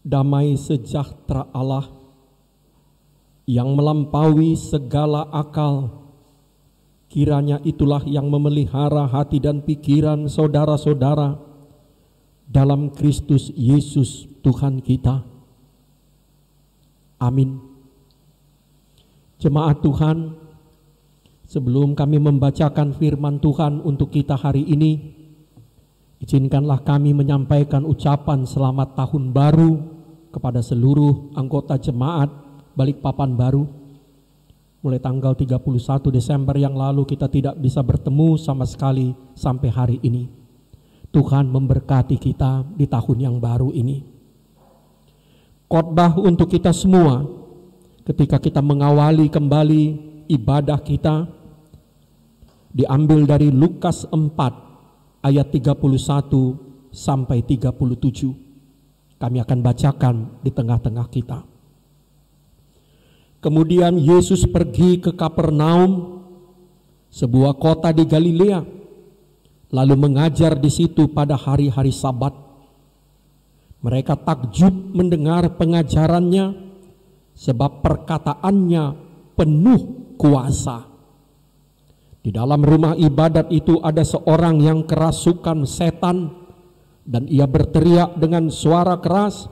damai sejahtera Allah yang melampaui segala akal, kiranya itulah yang memelihara hati dan pikiran saudara-saudara dalam Kristus Yesus Tuhan kita. Amin. Jemaat Tuhan, sebelum kami membacakan firman Tuhan untuk kita hari ini, izinkanlah kami menyampaikan ucapan selamat tahun baru kepada seluruh anggota jemaat Balikpapan Baru. Mulai tanggal 31 Desember yang lalu kita tidak bisa bertemu sama sekali sampai hari ini. Tuhan memberkati kita di tahun yang baru ini. Khotbah untuk kita semua ketika kita mengawali kembali ibadah kita diambil dari Lukas 4 ayat 31 sampai 37. Kami akan bacakan di tengah-tengah kita. Kemudian Yesus pergi ke Kapernaum, sebuah kota di Galilea, lalu mengajar di situ pada hari-hari Sabat. Mereka takjub mendengar pengajarannya, sebab perkataannya penuh kuasa. Di dalam rumah ibadat itu ada seorang yang kerasukan setan, dan ia berteriak dengan suara keras,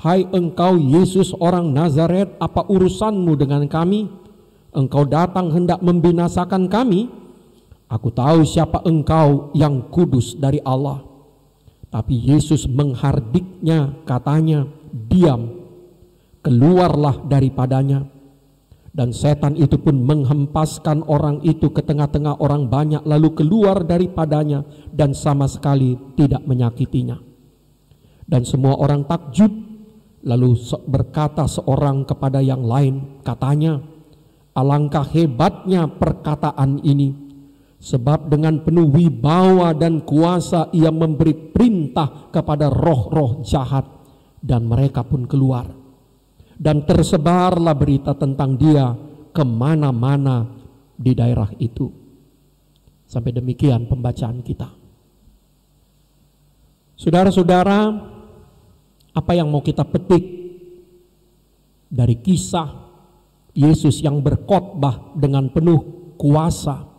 "Hai engkau Yesus orang Nazaret, apa urusanmu dengan kami? Engkau datang hendak membinasakan kami? Aku tahu siapa engkau, yang kudus dari Allah." Tapi Yesus menghardiknya, katanya, "Diam, keluarlah daripadanya." Dan setan itu pun menghempaskan orang itu ke tengah-tengah orang banyak, lalu keluar daripadanya dan sama sekali tidak menyakitinya. Dan semua orang takjub, lalu berkata seorang kepada yang lain, katanya, "Alangkah hebatnya perkataan ini, sebab dengan penuh wibawa dan kuasa ia memberi perintah kepada roh-roh jahat, dan mereka pun keluar." Dan tersebarlah berita tentang dia kemana-mana di daerah itu. Sampai demikian pembacaan kita. Saudara-saudara, apa yang mau kita petik dari kisah Yesus yang berkhotbah dengan penuh kuasa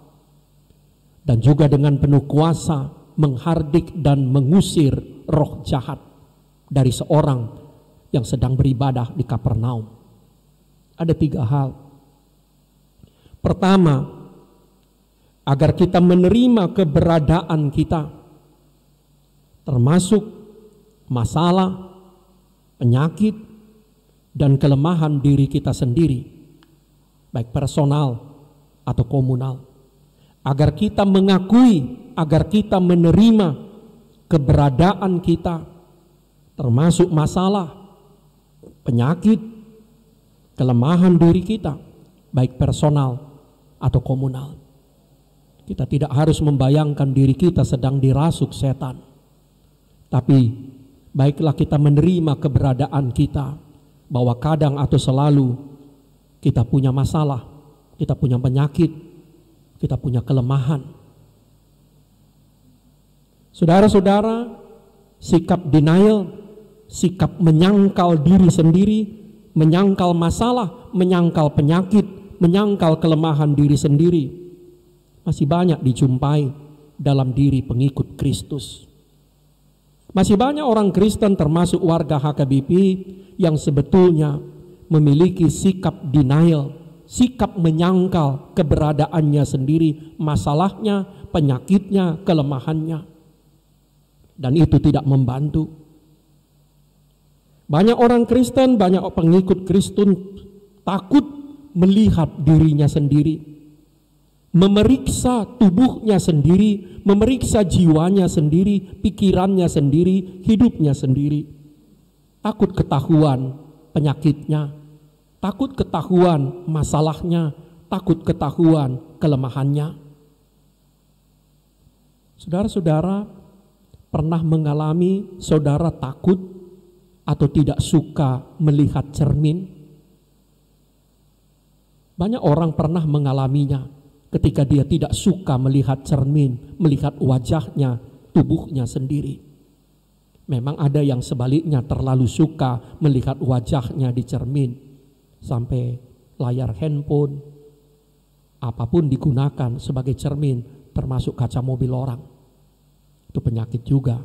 dan juga dengan penuh kuasa menghardik dan mengusir roh jahat dari seorang yang sedang beribadah di Kapernaum? Ada 3 hal. Pertama, agar kita menerima keberadaan kita, termasuk masalah, penyakit, dan kelemahan diri kita sendiri, baik personal atau komunal. Agar kita mengakui, agar kita menerima keberadaan kita, termasuk masalah, penyakit, kelemahan diri kita, baik personal atau komunal. Kita tidak harus membayangkan diri kita sedang dirasuk setan, tapi baiklah kita menerima keberadaan kita, bahwa kadang atau selalu kita punya masalah, kita punya penyakit, kita punya kelemahan. Saudara-saudara, sikap denial, sikap menyangkal diri sendiri, menyangkal masalah, menyangkal penyakit, menyangkal kelemahan diri sendiri, masih banyak dijumpai dalam diri pengikut Kristus. Masih banyak orang Kristen termasuk warga HKBP yang sebetulnya memiliki sikap denial, sikap menyangkal keberadaannya sendiri, masalahnya, penyakitnya, kelemahannya. Dan itu tidak membantu. Banyak orang Kristen, banyak pengikut Kristen takut melihat dirinya sendiri, memeriksa tubuhnya sendiri, memeriksa jiwanya sendiri, pikirannya sendiri, hidupnya sendiri. Takut ketahuan penyakitnya, takut ketahuan masalahnya, takut ketahuan kelemahannya. Saudara-saudara, pernah mengalami saudara takut atau tidak suka melihat cermin? Banyak orang pernah mengalaminya ketika dia tidak suka melihat cermin, melihat wajahnya, tubuhnya sendiri. Memang ada yang sebaliknya terlalu suka melihat wajahnya di cermin, sampai layar handphone, apapun digunakan sebagai cermin, termasuk kaca mobil orang. Itu penyakit juga.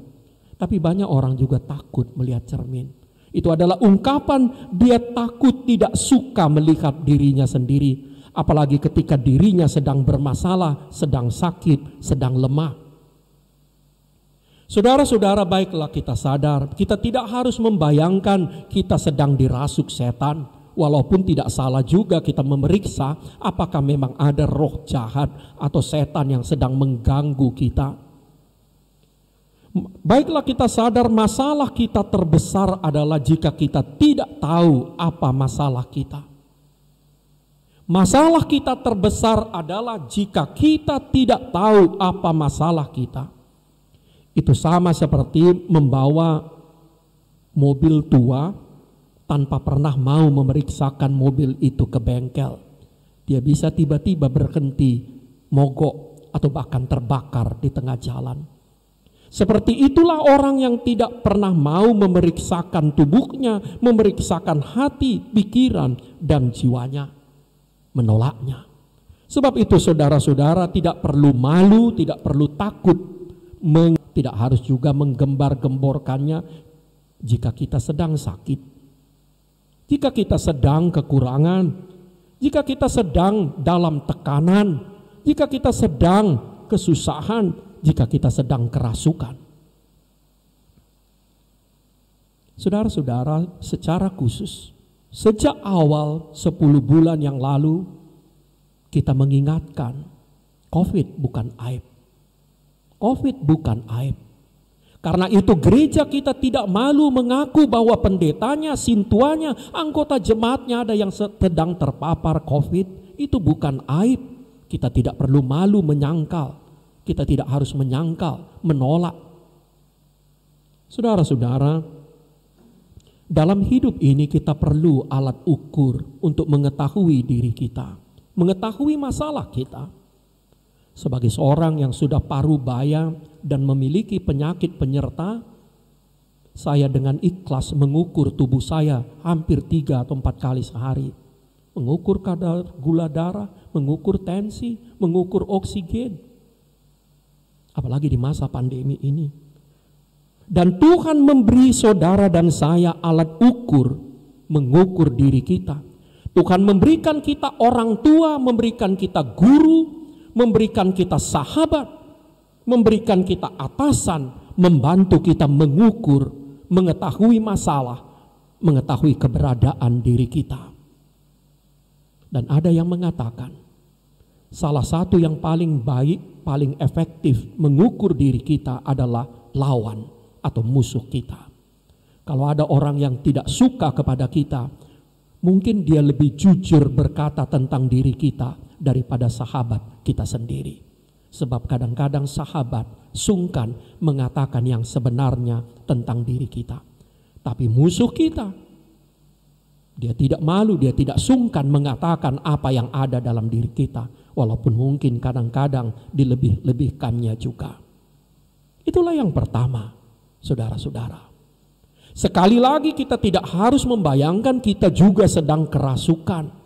Tapi banyak orang juga takut melihat cermin. Itu adalah ungkapan dia takut, tidak suka melihat dirinya sendiri. Apalagi ketika dirinya sedang bermasalah, sedang sakit, sedang lemah. Saudara-saudara, baiklah kita sadar, kita tidak harus membayangkan kita sedang dirasuk setan. Walaupun tidak salah juga kita memeriksa apakah memang ada roh jahat atau setan yang sedang mengganggu kita. Baiklah kita sadar, masalah kita terbesar adalah jika kita tidak tahu apa masalah kita. Masalah kita terbesar adalah jika kita tidak tahu apa masalah kita. Itu sama seperti membawa mobil tua tanpa pernah mau memeriksakan mobil itu ke bengkel. Dia bisa tiba-tiba berhenti, mogok, atau bahkan terbakar di tengah jalan. Seperti itulah orang yang tidak pernah mau memeriksakan tubuhnya, memeriksakan hati, pikiran, dan jiwanya. Menolaknya. Sebab itu saudara-saudara tidak perlu malu, tidak perlu takut, tidak harus juga menggembar-gemborkannya jika kita sedang sakit, jika kita sedang kekurangan, jika kita sedang dalam tekanan, jika kita sedang kesusahan, jika kita sedang kerasukan. Saudara-saudara, secara khusus sejak awal 10 bulan yang lalu kita mengingatkan COVID bukan aib. COVID bukan aib. Karena itu gereja kita tidak malu mengaku bahwa pendetanya, sintuanya, anggota jemaatnya ada yang sedang terpapar COVID. Itu bukan aib. Kita tidak perlu malu menyangkal. Kita tidak harus menyangkal, menolak. Saudara-saudara, dalam hidup ini kita perlu alat ukur untuk mengetahui diri kita, mengetahui masalah kita. Sebagai seorang yang sudah parubaya dan memiliki penyakit penyerta, saya dengan ikhlas mengukur tubuh saya hampir 3 atau 4 kali sehari. Mengukur kadar gula darah, mengukur tensi, mengukur oksigen. Apalagi di masa pandemi ini. Dan Tuhan memberi saudara dan saya alat ukur, mengukur diri kita. Tuhan memberikan kita orang tua, memberikan kita guru, memberikan kita sahabat, memberikan kita atasan, membantu kita mengukur, mengetahui masalah, mengetahui keberadaan diri kita. Dan ada yang mengatakan, salah satu yang paling baik, paling efektif mengukur diri kita adalah lawan atau musuh kita. Kalau ada orang yang tidak suka kepada kita, mungkin dia lebih jujur berkata tentang diri kita daripada sahabat kita sendiri. Sebab kadang-kadang sahabat sungkan mengatakan yang sebenarnya tentang diri kita. Tapi musuh kita, dia tidak malu, dia tidak sungkan mengatakan apa yang ada dalam diri kita. Walaupun mungkin kadang-kadang dilebih-lebihkannya juga. Itulah yang pertama, saudara-saudara. Sekali lagi kita tidak harus membayangkan kita juga sedang kerasukan.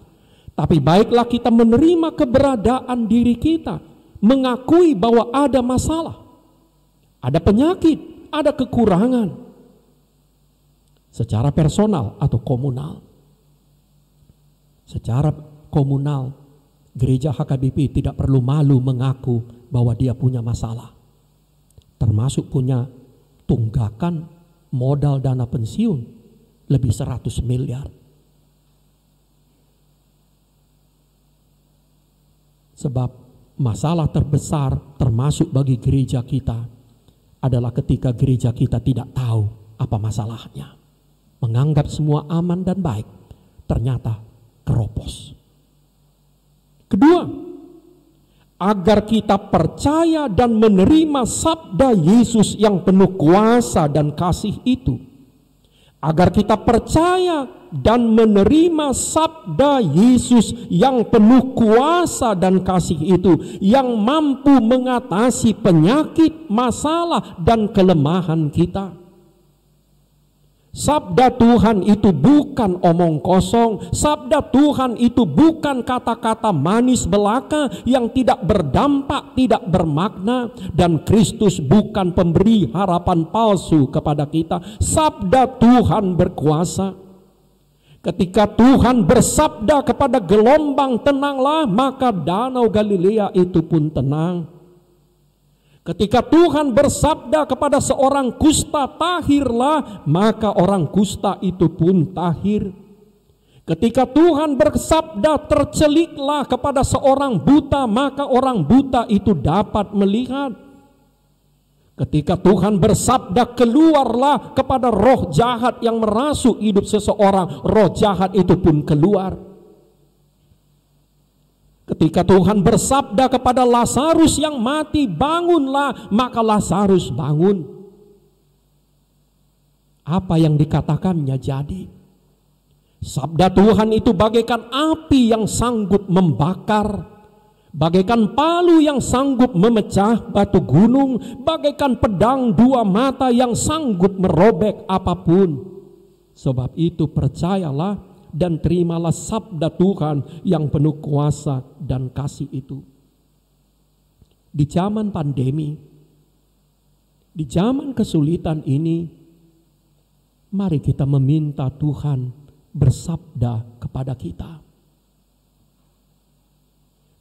Tapi baiklah kita menerima keberadaan diri kita, mengakui bahwa ada masalah, ada penyakit, ada kekurangan, secara personal atau komunal. Secara komunal, gereja HKBP tidak perlu malu mengaku bahwa dia punya masalah, termasuk punya tunggakan modal dana pensiun lebih 100 miliar. Sebab masalah terbesar termasuk bagi gereja kita adalah ketika gereja kita tidak tahu apa masalahnya. Menganggap semua aman dan baik, ternyata keropos. Kedua, agar kita percaya dan menerima sabda Yesus yang penuh kuasa dan kasih itu. Agar kita percaya dan menerima sabda Yesus yang penuh kuasa dan kasih itu, yang mampu mengatasi penyakit, masalah, dan kelemahan kita. Sabda Tuhan itu bukan omong kosong. Sabda Tuhan itu bukan kata-kata manis belaka yang tidak berdampak, tidak bermakna. Dan Kristus bukan pemberi harapan palsu kepada kita. Sabda Tuhan berkuasa. Ketika Tuhan bersabda kepada gelombang, tenanglah, maka danau Galilea itu pun tenang. Ketika Tuhan bersabda kepada seorang kusta, tahirlah, maka orang kusta itu pun tahir. Ketika Tuhan bersabda, terceliklah kepada seorang buta, maka orang buta itu dapat melihat. Ketika Tuhan bersabda, keluarlah kepada roh jahat yang merasuk hidup seseorang, roh jahat itu pun keluar. Ketika Tuhan bersabda kepada Lazarus yang mati, bangunlah, maka Lazarus bangun. Apa yang dikatakannya jadi. Sabda Tuhan itu bagaikan api yang sanggup membakar, bagaikan palu yang sanggup memecah batu gunung, bagaikan pedang dua mata yang sanggup merobek apapun. Sebab itu percayalah dan terimalah sabda Tuhan yang penuh kuasa dan kasih itu. Di zaman pandemi, di zaman kesulitan ini, mari kita meminta Tuhan bersabda kepada kita.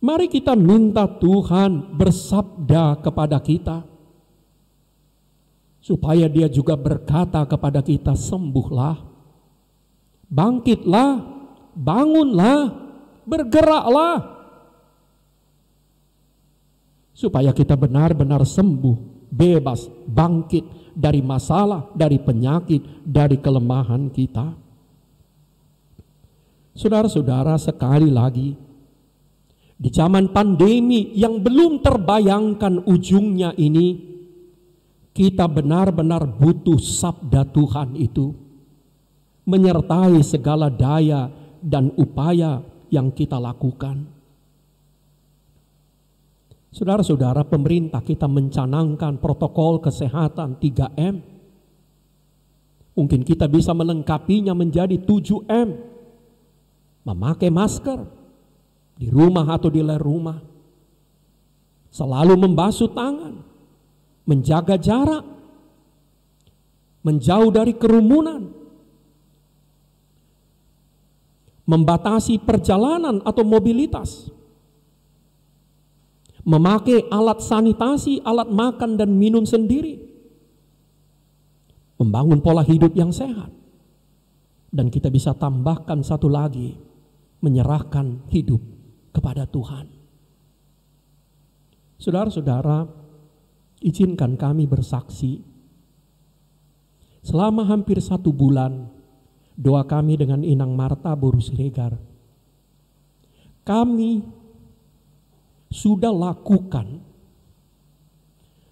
Mari kita minta Tuhan bersabda kepada kita, supaya Dia juga berkata kepada kita, sembuhlah, bangkitlah, bangunlah, bergeraklah. Supaya kita benar-benar sembuh, bebas, bangkit dari masalah, dari penyakit, dari kelemahan kita. Saudara-saudara, sekali lagi, di zaman pandemi yang belum terbayangkan ujungnya ini, kita benar-benar butuh sabda Tuhan itu menyertai segala daya dan upaya yang kita lakukan. Saudara-saudara, pemerintah kita mencanangkan protokol kesehatan 3M. Mungkin kita bisa melengkapinya menjadi 7M. Memakai masker di rumah atau di luar rumah. Selalu membasuh tangan, menjaga jarak, menjauh dari kerumunan, membatasi perjalanan atau mobilitas, memakai alat sanitasi, alat makan dan minum sendiri, membangun pola hidup yang sehat. Dan kita bisa tambahkan satu lagi, menyerahkan hidup kepada Tuhan. Saudara-saudara, izinkan kami bersaksi. Selama hampir 1 bulan, doa kami dengan Inang Marta Boru Siregar, kami sudah lakukan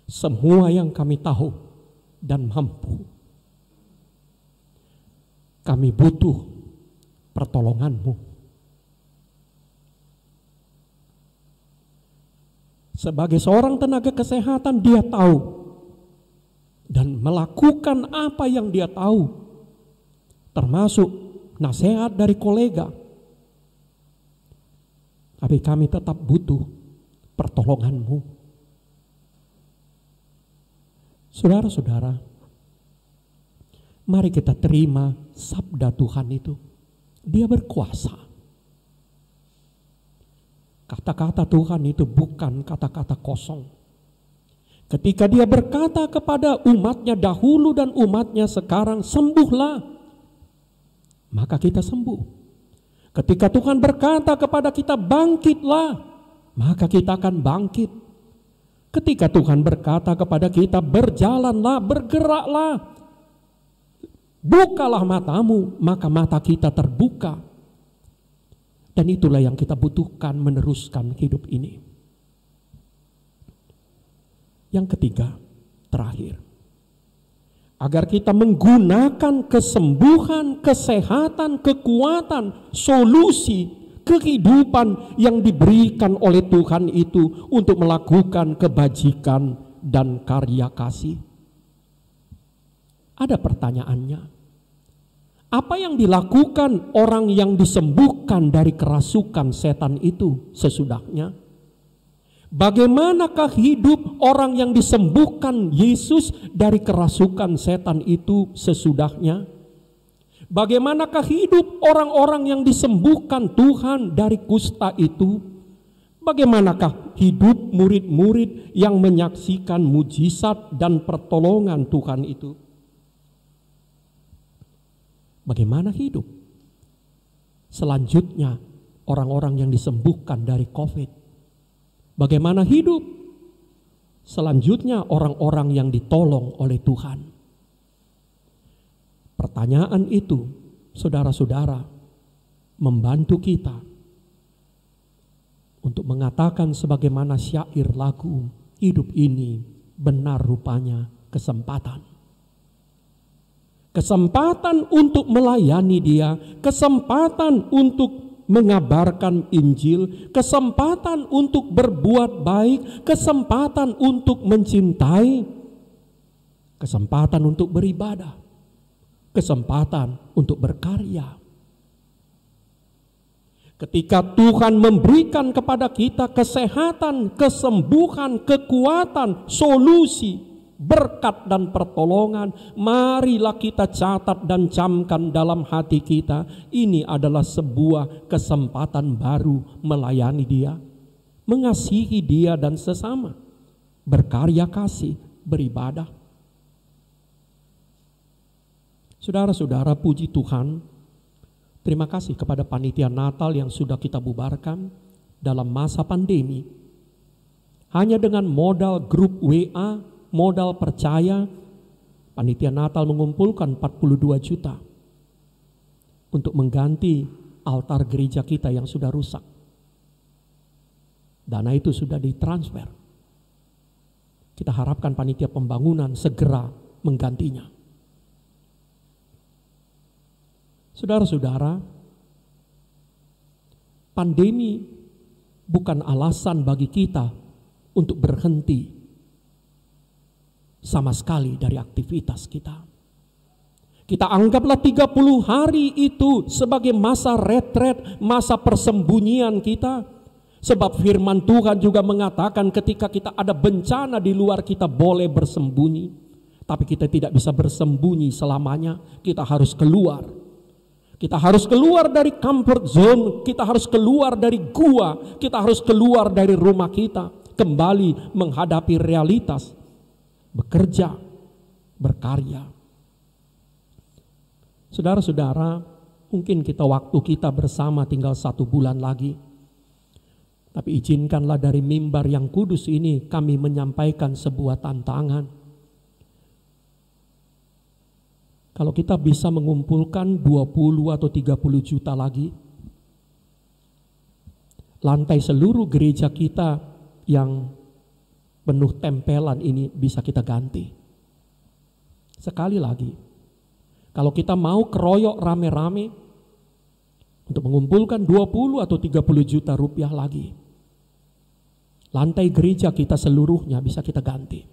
semua yang kami tahu dan mampu. Kami butuh pertolongan-Mu. Sebagai seorang tenaga kesehatan, dia tahu dan melakukan apa yang dia tahu, termasuk nasihat dari kolega. Tapi kami tetap butuh pertolongan-Mu. Saudara-saudara, mari kita terima sabda Tuhan itu. Dia berkuasa. Kata-kata Tuhan itu bukan kata-kata kosong. Ketika Dia berkata kepada umatnya dahulu dan umatnya sekarang, sembuhlah, maka kita sembuh. Ketika Tuhan berkata kepada kita, bangkitlah, maka kita akan bangkit. Ketika Tuhan berkata kepada kita, berjalanlah, bergeraklah, bukalah matamu, maka mata kita terbuka. Dan itulah yang kita butuhkan meneruskan hidup ini. Yang ketiga, terakhir, agar kita menggunakan kesembuhan, kesehatan, kekuatan, solusi, kehidupan yang diberikan oleh Tuhan itu untuk melakukan kebajikan dan karya kasih. Ada pertanyaannya, Apa yang dilakukan orang yang disembuhkan dari kerasukan setan itu sesudahnya? Bagaimanakah hidup orang yang disembuhkan Yesus dari kerasukan setan itu sesudahnya? Bagaimanakah hidup orang-orang yang disembuhkan Tuhan dari kusta itu? Bagaimanakah hidup murid-murid yang menyaksikan mujizat dan pertolongan Tuhan itu? Bagaimana hidup selanjutnya orang-orang yang disembuhkan dari COVID? Bagaimana hidup selanjutnya orang-orang yang ditolong oleh Tuhan? Pertanyaan itu, saudara-saudara, membantu kita untuk mengatakan sebagaimana syair lagu, hidup ini benar rupanya kesempatan. Kesempatan untuk melayani Dia, kesempatan untuk mengabarkan Injil, kesempatan untuk berbuat baik, kesempatan untuk mencintai, kesempatan untuk beribadah, kesempatan untuk berkarya. Ketika Tuhan memberikan kepada kita kesehatan, kesembuhan, kekuatan, solusi, berkat dan pertolongan, marilah kita catat dan camkan dalam hati kita. Ini adalah sebuah kesempatan baru melayani Dia, mengasihi Dia dan sesama, berkarya kasih, beribadah. Saudara-saudara, puji Tuhan, terima kasih kepada panitia Natal yang sudah kita bubarkan dalam masa pandemi. Hanya dengan modal grup WA, modal percaya, panitia Natal mengumpulkan 42 juta untuk mengganti altar gereja kita yang sudah rusak. Dana itu sudah ditransfer. Kita harapkan panitia pembangunan segera menggantinya. Saudara-saudara, pandemi bukan alasan bagi kita untuk berhenti sama sekali dari aktivitas kita. Kita anggaplah 30 hari itu sebagai masa retret, masa persembunyian kita. Sebab firman Tuhan juga mengatakan ketika kita ada bencana di luar kita boleh bersembunyi. Tapi kita tidak bisa bersembunyi selamanya, kita harus keluar. Kita harus keluar dari comfort zone, kita harus keluar dari gua, kita harus keluar dari rumah kita. Kembali menghadapi realitas. Bekerja, berkarya. Saudara-saudara, mungkin waktu kita bersama tinggal 1 bulan lagi. Tapi izinkanlah dari mimbar yang kudus ini kami menyampaikan sebuah tantangan. Kalau kita bisa mengumpulkan 20 atau 30 juta lagi, lantai seluruh gereja kita yang penuh tempelan ini bisa kita ganti. Sekali lagi, kalau kita mau keroyok rame-rame untuk mengumpulkan 20 atau 30 juta rupiah lagi, lantai gereja kita seluruhnya bisa kita ganti.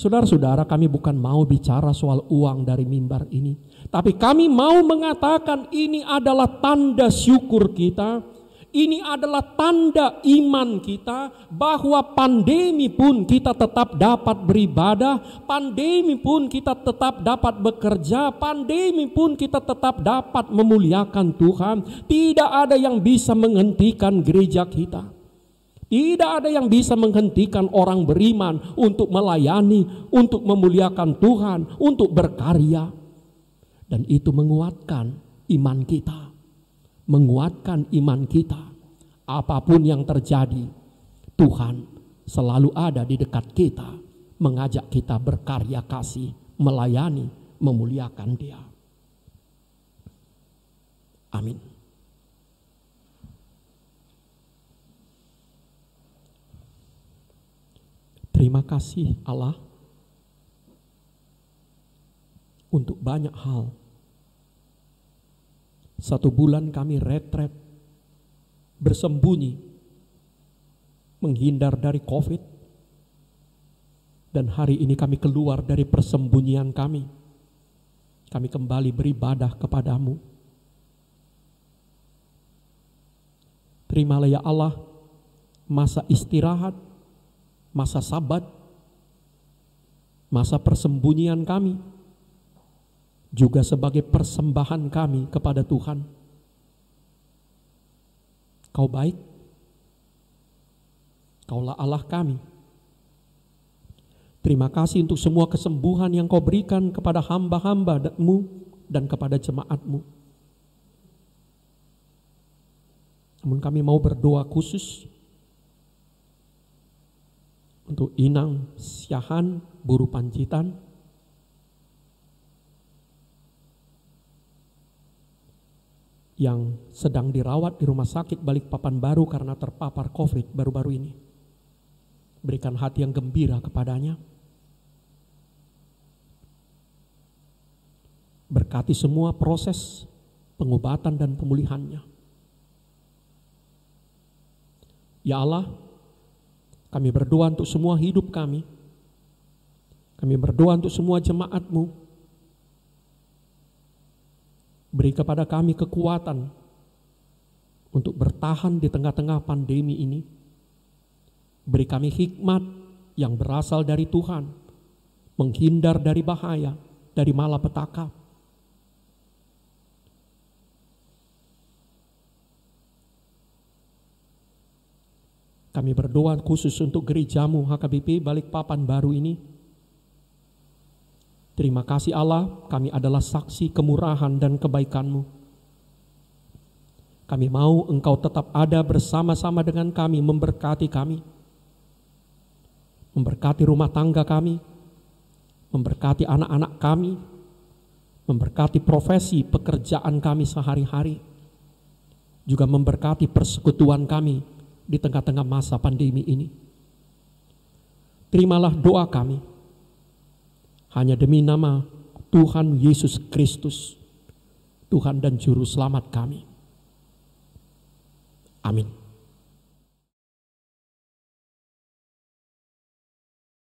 Saudara-saudara, kami bukan mau bicara soal uang dari mimbar ini, tapi kami mau mengatakan ini adalah tanda syukur kita. Ini adalah tanda iman kita bahwa pandemi pun kita tetap dapat beribadah, pandemi pun kita tetap dapat bekerja, pandemi pun kita tetap dapat memuliakan Tuhan. Tidak ada yang bisa menghentikan gereja kita. Tidak ada yang bisa menghentikan orang beriman untuk melayani, untuk memuliakan Tuhan, untuk berkarya. Dan itu menguatkan iman kita. Menguatkan iman kita. Apapun yang terjadi, Tuhan selalu ada di dekat kita, mengajak kita berkarya kasih, melayani, memuliakan Dia. Amin. Terima kasih Allah untuk banyak hal. 1 bulan kami retret, bersembunyi, menghindar dari COVID. Dan hari ini kami keluar dari persembunyian kami. kami kembali beribadah kepadamu. Terimalah ya Allah masa istirahat, masa sabat, masa persembunyian kami, juga sebagai persembahan kami kepada Tuhan. Kau baik, Kaulah Allah kami. Terima kasih untuk semua kesembuhan yang Kau berikan kepada hamba-hamba-Mu dan kepada jemaat-Mu. Namun kami mau berdoa khusus untuk Inang Syahan, Buru Pancitan, yang sedang dirawat di rumah sakit Balikpapan Baru karena terpapar COVID baru-baru ini. Berikan hati yang gembira kepadanya. Berkati semua proses pengobatan dan pemulihannya. Ya Allah, kami berdoa untuk semua hidup kami. Kami berdoa untuk semua jemaat-Mu. Beri kepada kami kekuatan untuk bertahan di tengah-tengah pandemi ini. Beri kami hikmat yang berasal dari Tuhan, menghindar dari bahaya, dari malapetaka. Kami berdoa khusus untuk gereja-Mu HKBP Balikpapan Baru ini. Terima kasih Allah, kami adalah saksi kemurahan dan kebaikan-Mu. Kami mau Engkau tetap ada bersama-sama dengan kami, memberkati kami. Memberkati rumah tangga kami, memberkati anak-anak kami, memberkati profesi pekerjaan kami sehari-hari, juga memberkati persekutuan kami di tengah-tengah masa pandemi ini. Terimalah doa kami, hanya demi nama Tuhan Yesus Kristus, Tuhan dan Juru Selamat kami. Amin.